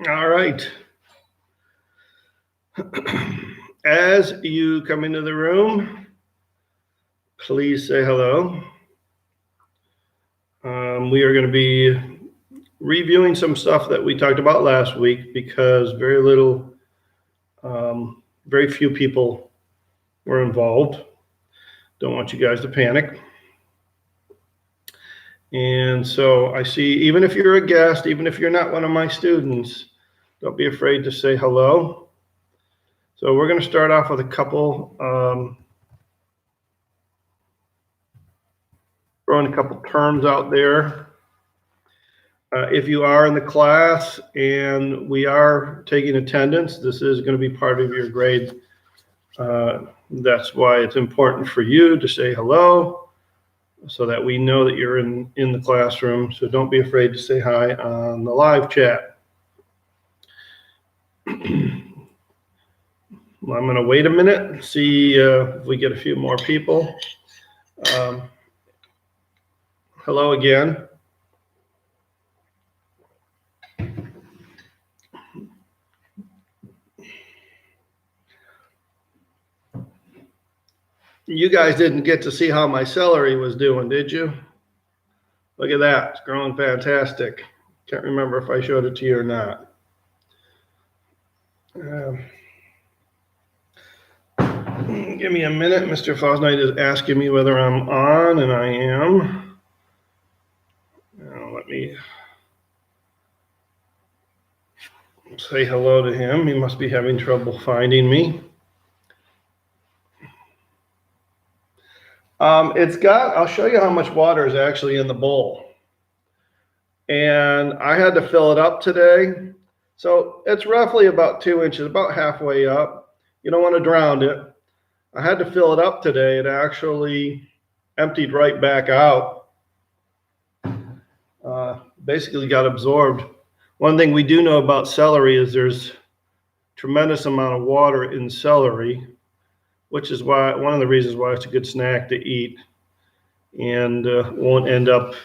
All right. As you come into the room, please say hello. We are going to be reviewing some stuff that we talked about last week because very few people were involved. Don't want you guys to panic. And so I see, even if you're a guest, even if you're not one of my students, don't be afraid to say hello. So we're going to start off with a couple, throwing a couple terms out there. If you are in the class and we are taking attendance, this is going to be part of your grade. That's why it's important for you to say hello so that we know that you're in the classroom. So don't be afraid to say hi on the live chat. I'm going to wait a minute and see if we get a few more people. Hello again. You guys didn't get to see how my celery was doing, did you? Look at that. It's growing fantastic. Can't remember if I showed it to you or not. Give me a minute. Mr. Fosnight is asking me whether I'm on, and I am. Now, let me say hello to him. He must be having trouble finding me. I'll show you how much water is actually in the bowl. And I had to fill it up today. So it's roughly about 2 inches, about halfway up. You don't want to drown it. I had to fill it up today. It actually emptied right back out. Basically got absorbed. One thing we do know about celery is there's tremendous amount of water in celery, which is why one of the reasons why it's a good snack to eat and won't end up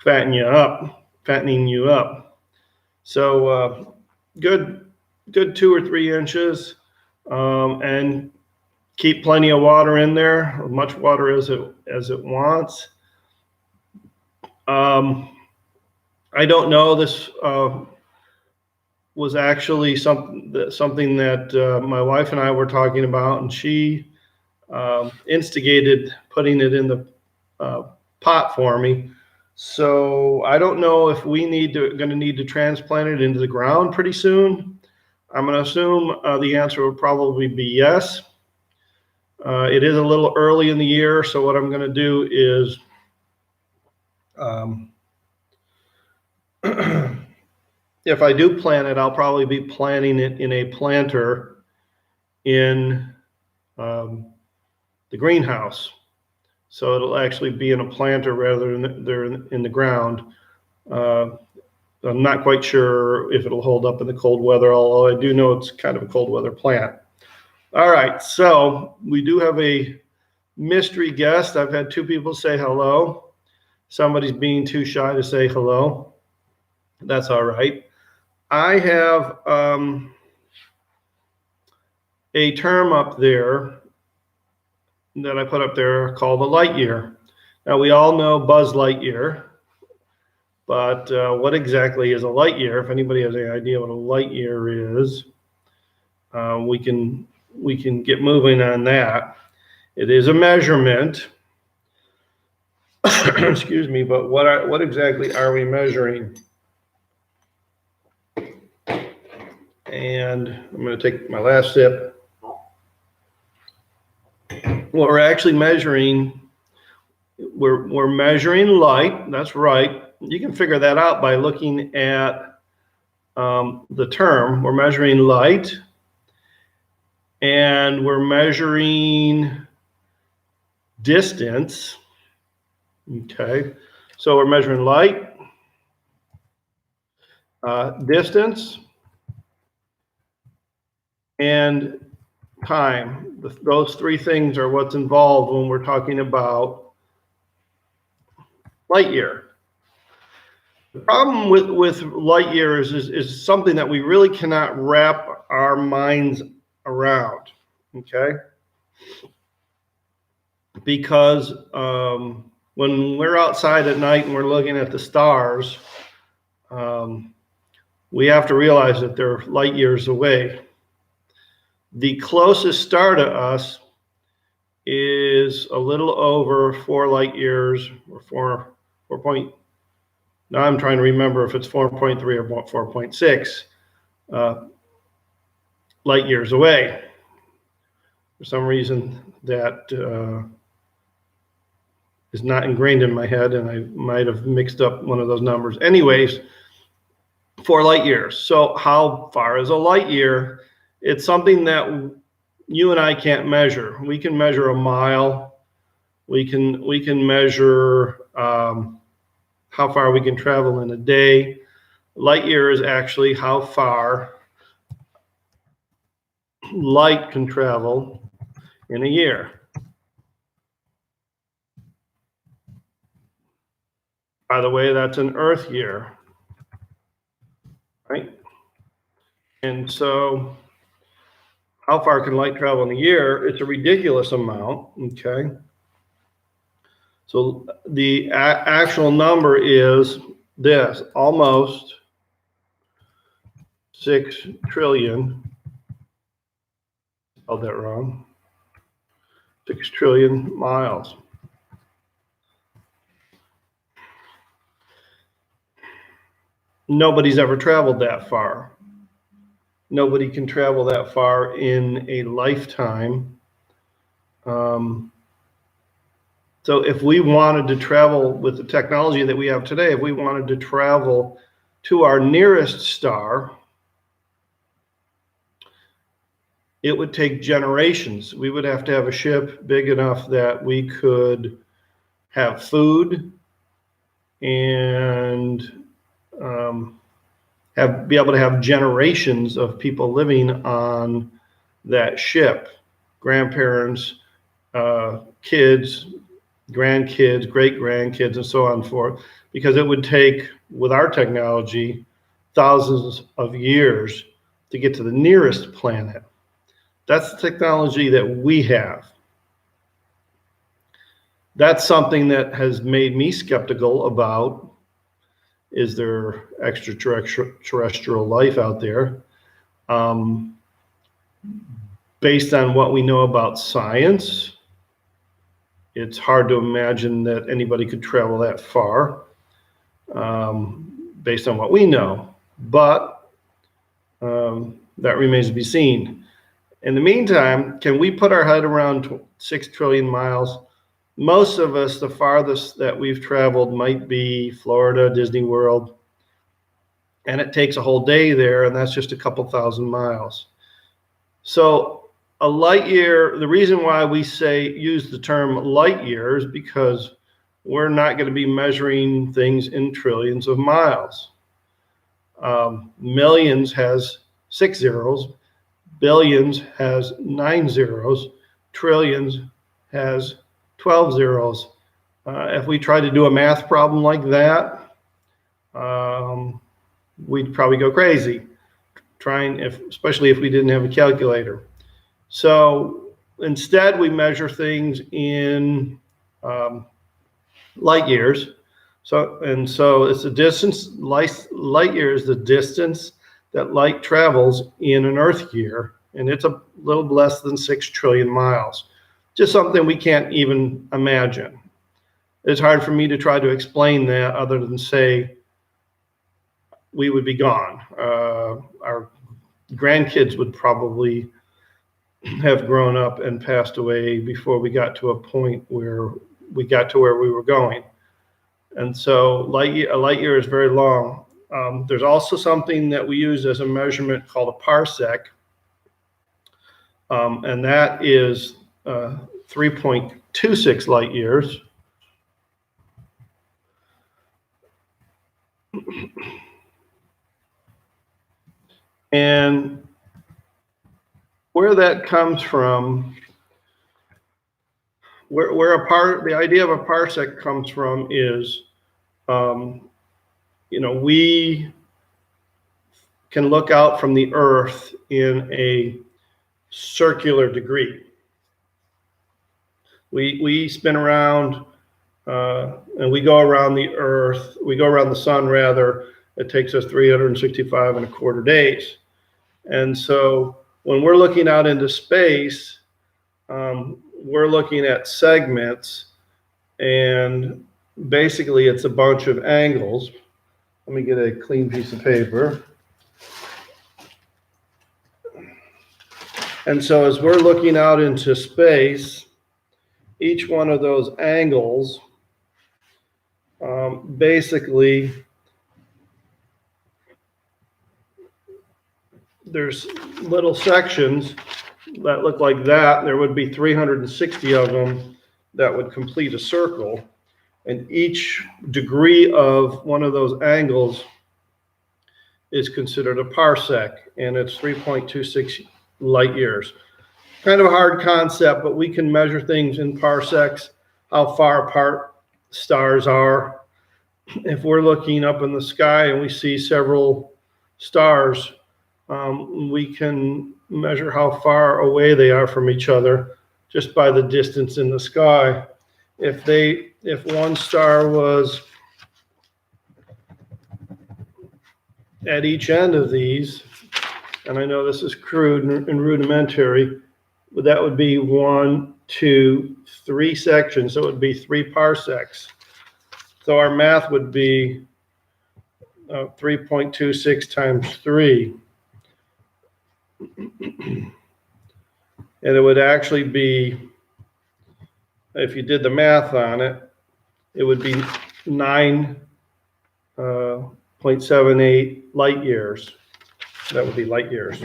fattening you up. So good 2 or 3 inches, and keep plenty of water in there, as much water as it wants. I don't know. This was actually something that my wife and I were talking about, and she instigated putting it in the pot for me. So I don't know if we going to need to transplant it into the ground pretty soon. I'm going to assume the answer would probably be yes. It is a little early in the year, so what I'm going to do is if I do plant it, I'll probably be planting it in a planter in the greenhouse. So it'll actually be in a planter rather than in the ground. I'm not quite sure if it'll hold up in the cold weather, although I do know it's kind of a cold weather plant. All right, so we do have a mystery guest. I've had 2 people say hello. Somebody's being too shy to say hello. That's all right. I have a term up there that I put up there called a light year. Now, we all know Buzz Lightyear, but what exactly is a light year? If anybody has any idea what a light year is, we can get moving on that. It is a measurement. Excuse me, but what exactly are we measuring? And I'm going to take my last sip. What we're actually measuring, we're measuring light. That's right. You can figure that out by looking at the term. We're measuring light, and we're measuring distance. Okay, so we're measuring light, distance, and time. Those 3 things are what's involved when we're talking about light year. The problem with light years is something that we really cannot wrap our minds around, okay? Because when we're outside at night and we're looking at the stars, we have to realize that they're light years away. The closest star to us is a little over 4 light years, or 4 point. Now I'm trying to remember if it's 4.3 or 4.6 light years away. For some reason, that is not ingrained in my head, and I might have mixed up one of those numbers. Anyways, 4 light years. So how far is a light year? It's something that you and I can't measure. We can measure a mile. We can measure how far we can travel in a day. Light year is actually how far light can travel in a year. By the way, that's an Earth year, right? And so how far can light travel in a year? It's a ridiculous amount, okay? So the actual number is this, almost 6 trillion. Spelled that wrong. 6 trillion miles. Nobody's ever traveled that far. Nobody can travel that far in a lifetime. So if we wanted to travel with the technology that we have today, if we wanted to travel to our nearest star, it would take generations. We would have to have a ship big enough that we could have food and be able to have generations of people living on that ship, grandparents, kids, grandkids, great-grandkids, and so on and forth, because it would take, with our technology, thousands of years to get to the nearest planet. That's the technology that we have. That's something that has made me skeptical about, is there extraterrestrial life out there? Based on what we know about science, it's hard to imagine that anybody could travel that far, based on what we know. But that remains to be seen. In the meantime, can we put our head around 6 trillion miles? Most of us, the farthest that we've traveled might be Florida, Disney World, and it takes a whole day there, and that's just a couple thousand miles. So a light year, the reason why we use the term light year is because we're not going to be measuring things in trillions of miles. Millions has 6 zeros, billions has 9 zeros, trillions has 12 zeros. If we try to do a math problem like that, we'd probably go crazy, especially if we didn't have a calculator. So instead, we measure things in light years. So it's the distance. Light year is the distance that light travels in an Earth year, and it's a little less than 6 trillion miles. Just something we can't even imagine. It's hard for me to try to explain that other than say we would be gone. Our grandkids would probably have grown up and passed away before we got to a point where we got to where we were going. And so a light year is very long. There's also something that we use as a measurement called a parsec, and that is 3.26 light years. And where that comes from, the idea of a parsec comes from is we can look out from the Earth in a circular degree. We spin around and we go around the Earth, we go around the sun rather. It takes us 365 and a quarter days. And so when we're looking out into space, we're looking at segments, and basically it's a bunch of angles. Let me get a clean piece of paper. And so as we're looking out into space, each one of those angles basically, there's little sections that look like that. There would be 360 of them that would complete a circle. And each degree of one of those angles is considered a parsec, and it's 3.26 light years. Kind of a hard concept, but we can measure things in parsecs, how far apart stars are. If we're looking up in the sky and we see several stars, we can measure how far away they are from each other just by the distance in the sky. If one star was at each end of these, and I know this is crude and rudimentary, but that would be 1, 2, 3 sections. So it would be 3 parsecs. So our math would be 3.26 times 3. And it would actually be, if you did the math on it, it would be 9.78 light years. That would be light years.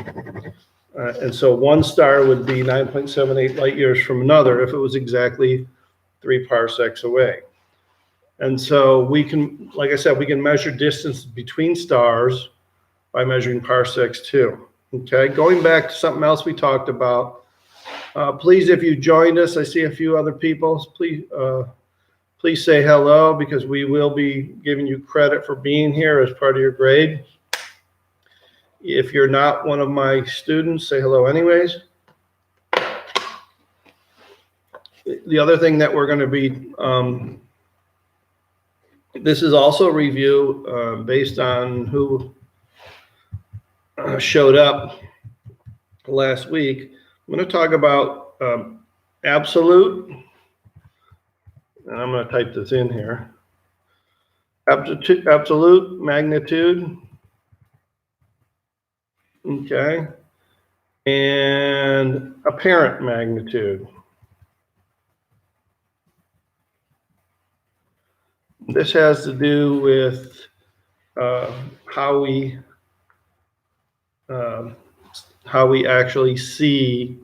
And so one star would be 9.78 light years from another if it was exactly 3 parsecs away. And so we can, like I said, we can measure distance between stars by measuring parsecs too. Okay, going back to something else we talked about. Please, if you joined us, I see a few other people. Please say hello, because we will be giving you credit for being here as part of your grade. If you're not one of my students, say hello anyways. The other thing that we're going to be, this is also a review based on who showed up last week. I'm going to talk about absolute, and I'm going to type this in here. Absolute magnitude, okay, and apparent magnitude. This has to do with how we actually see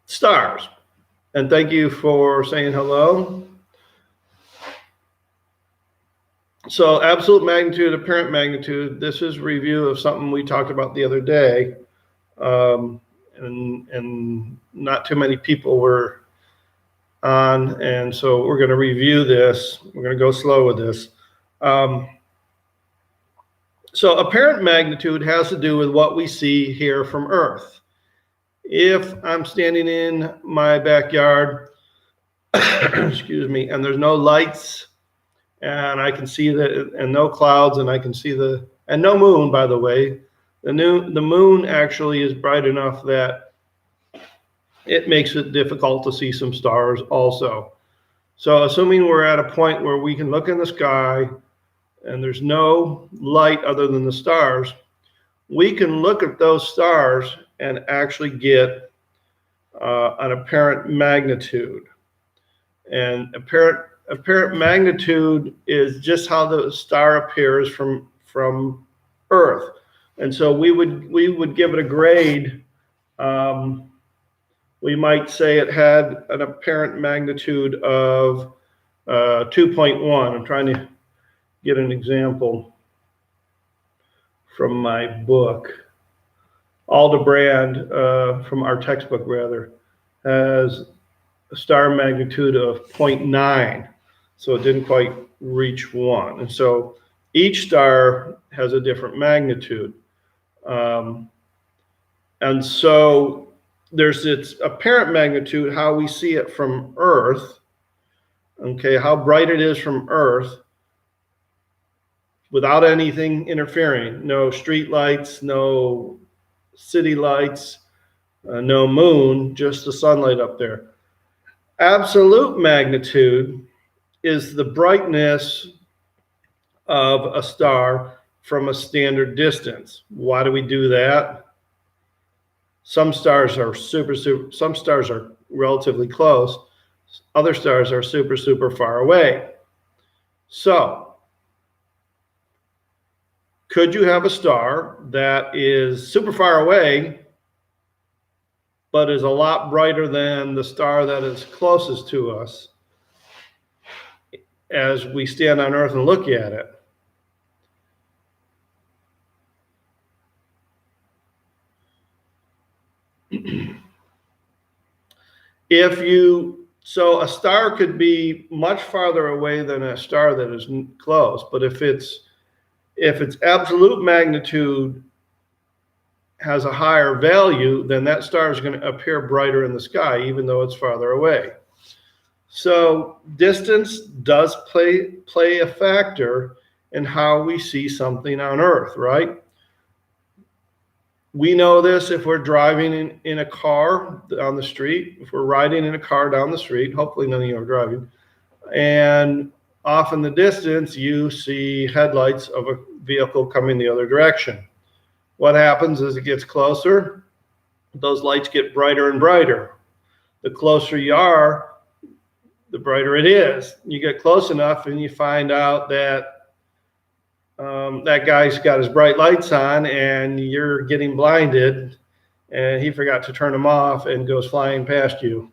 stars. And thank you for saying hello. So absolute magnitude, apparent magnitude, this is a review of something we talked about the other day. And not too many people were on, and so we're going to review this. We're going to go slow with this. So apparent magnitude has to do with what we see here from Earth. If I'm standing in my backyard, excuse me, and there's no lights, and I can see that, and no clouds, and I can see and no moon, by the way. The moon actually is bright enough that it makes it difficult to see some stars also. So assuming we're at a point where we can look in the sky and there's no light other than the stars, we can look at those stars and actually get an apparent magnitude. And apparent magnitude is just how the star appears from Earth. And so we would give it a grade. We might say it had an apparent magnitude of 2.1. I'm trying to get an example from my book. Aldebrand, from our textbook rather, has a star magnitude of 0.9. So it didn't quite reach 1. And so each star has a different magnitude. And so there's its apparent magnitude, how we see it from Earth, okay, how bright it is from Earth without anything interfering, no street lights, no city lights, no moon, just the sunlight up there. Absolute magnitude is the brightness of a star from a standard distance. Why do we do that? Some stars are some stars are relatively close. Other stars are super far away. So, could you have a star that is super far away, but is a lot brighter than the star that is closest to us as we stand on Earth and look at it? So a star could be much farther away than a star that is close, but if its absolute magnitude has a higher value, then that star is going to appear brighter in the sky, even though it's farther away. So distance does play a factor in how we see something on Earth, right? We know this if we're driving in a car on the street, if we're riding in a car down the street, hopefully none of you are driving, and off in the distance, you see headlights of a vehicle coming the other direction. What happens as it gets closer? Those lights get brighter and brighter. The closer you are, the brighter it is. You get close enough and you find out that that guy's got his bright lights on and you're getting blinded and he forgot to turn them off and goes flying past you.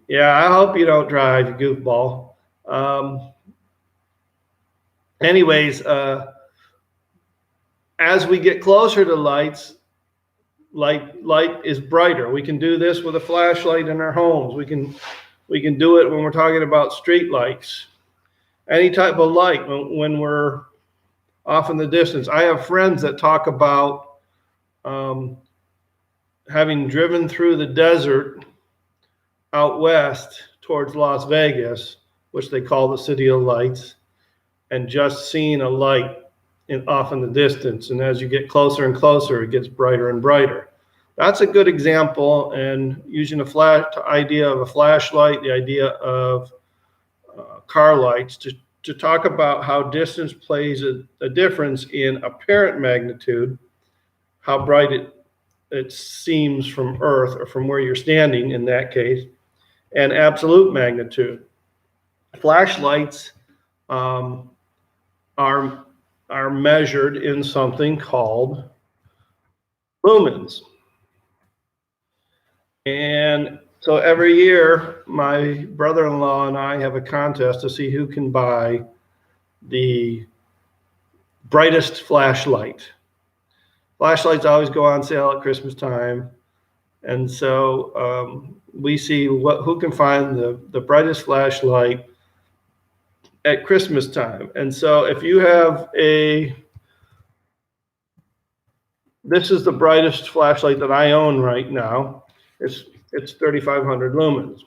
Yeah, I hope you don't drive, you goofball. Anyways, as we get closer to light is brighter. We can do this with a flashlight in our homes. We can do it when we're talking about street lights. Any type of light when we're off in the distance. I have friends that talk about having driven through the desert out west towards Las Vegas, which they call the City of Lights, and just seeing a light off in the distance. And as you get closer and closer, it gets brighter and brighter. That's a good example, and using the idea of a flashlight, the idea of car lights to talk about how distance plays a difference in apparent magnitude, how bright it seems from Earth or from where you're standing in that case, and absolute magnitude. Flashlights are measured in something called lumens. And so every year, my brother-in-law and I have a contest to see who can buy the brightest flashlight. Flashlights always go on sale at Christmas time. And so we see who can find the brightest flashlight at Christmas time. And so if you have this is the brightest flashlight that I own right now. It's 3,500 lumens.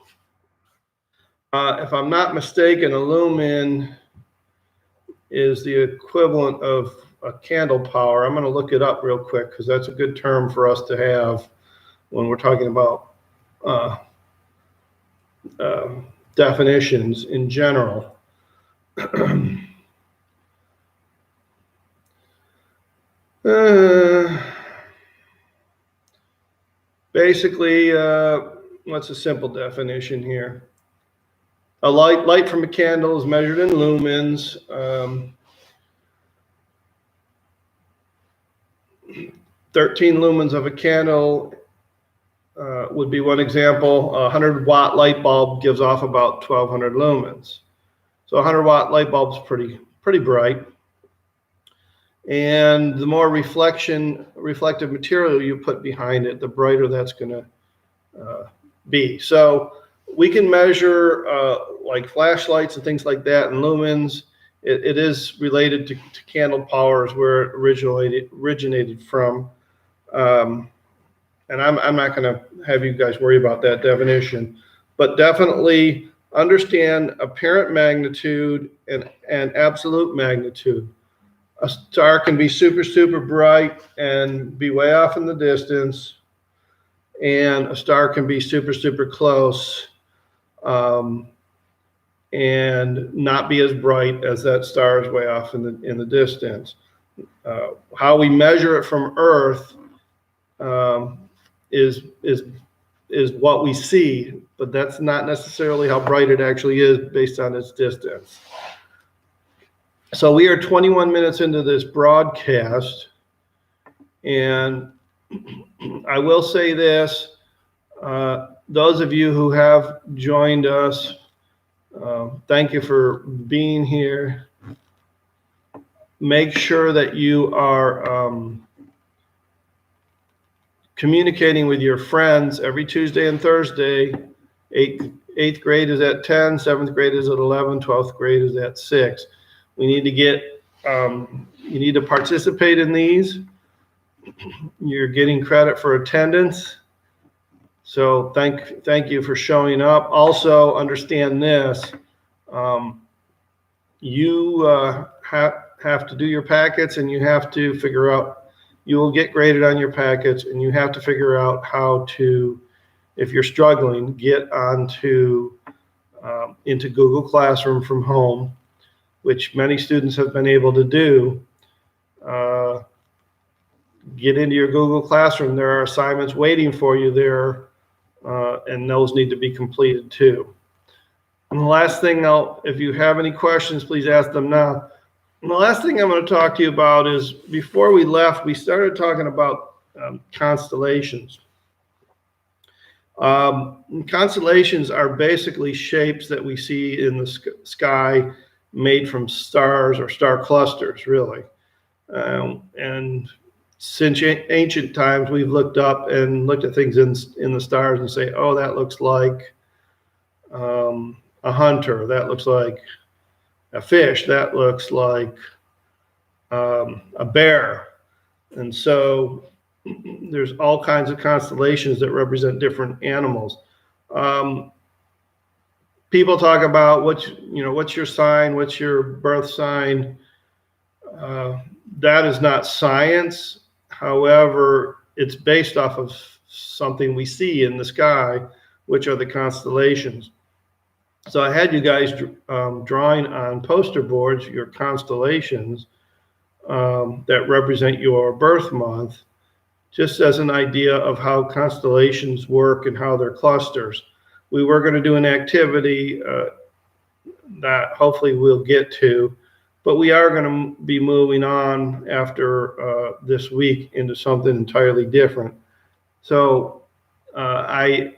If I'm not mistaken, a lumen is the equivalent of a candle power. I'm going to look it up real quick because that's a good term for us to have when we're talking about definitions in general. Basically, what's a simple definition here? A light from a candle is measured in lumens. 13 lumens of a candle would be one example. A 100-watt light bulb gives off about 1,200 lumens. So a 100-watt light bulb is pretty bright. And the more reflective material you put behind it, the brighter that's going to be. So we can measure like flashlights and things like that and lumens. It is related to candle power is where it originated from. And I'm not going to have you guys worry about that definition, but definitely understand apparent magnitude and absolute magnitude. A star can be super, super bright and be way off in the distance, and a star can be super, super close and not be as bright as that star is way off in the distance. How we measure it from Earth is what we see, but that's not necessarily how bright it actually is based on its distance. So we are 21 minutes into this broadcast, and I will say this, those of you who have joined us, thank you for being here. Make sure that you are communicating with your friends every Tuesday and Thursday. Eighth grade is at 10, 7th grade is at 11, 12th grade is at 6. We need to get, you need to participate in these. You're getting credit for attendance. So thank you for showing up. Also understand this, you have to do your packets, and you have to figure out, you will get graded on your packets, and you have to figure out how to, if you're struggling, get onto into Google Classroom from home, which many students have been able to do. Get into your Google Classroom. There are assignments waiting for you there, and those need to be completed too. And the last thing, if you have any questions, please ask them now. And the last thing I'm going to talk to you about is, before we left, we started talking about constellations. Constellations are basically shapes that we see in the sky made from stars or star clusters, really. And since ancient times, we've looked up and looked at things in the stars and say, oh, that looks like a hunter. That looks like a fish. That looks like a bear. And so there's all kinds of constellations that represent different animals. People talk about what's your sign, what's your birth sign. That is not science. However, it's based off of something we see in the sky, which are the constellations. So I had you guys drawing on poster boards your constellations that represent your birth month, just as an idea of how constellations work and how they're clusters. We were going to do an activity that hopefully we'll get to, but we are going to be moving on after this week into something entirely different. So I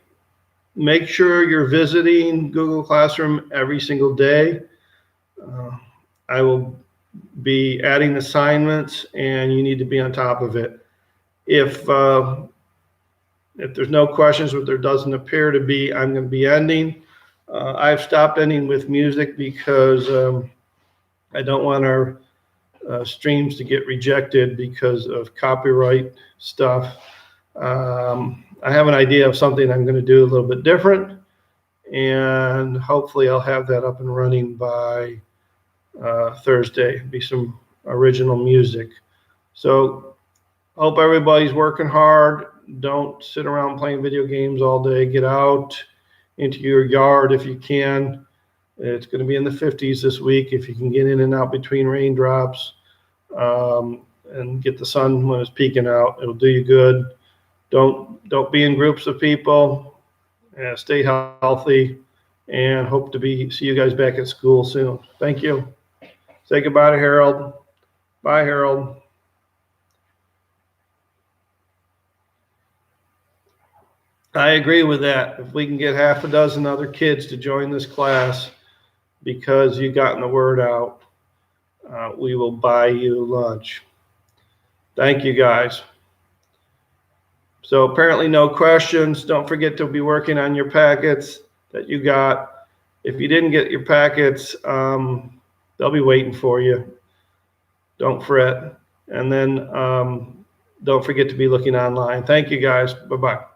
make sure you're visiting Google Classroom every single day. I will be adding assignments, and you need to be on top of it. If there's no questions, or there doesn't appear to be, I'm going to be ending. I've stopped ending with music because I don't want our streams to get rejected because of copyright stuff. I have an idea of something I'm going to do a little bit different, and hopefully I'll have that up and running by Thursday. Be some original music. So hope everybody's working hard. Don't sit around playing video games all day. Get out into your yard if you can. It's going to be in the 50s this week. If you can get in and out between raindrops and get the sun when it's peeking out, it'll do you good. Don't be in groups of people. Stay healthy, and hope to see you guys back at school soon. Thank you. Say goodbye to Harold. Bye, Harold. I agree with that. If we can get half a dozen other kids to join this class because you've gotten the word out, we will buy you lunch. Thank you, guys. So apparently no questions. Don't forget to be working on your packets that you got. If you didn't get your packets, they'll be waiting for you. Don't fret. And then don't forget to be looking online. Thank you guys. Bye-bye.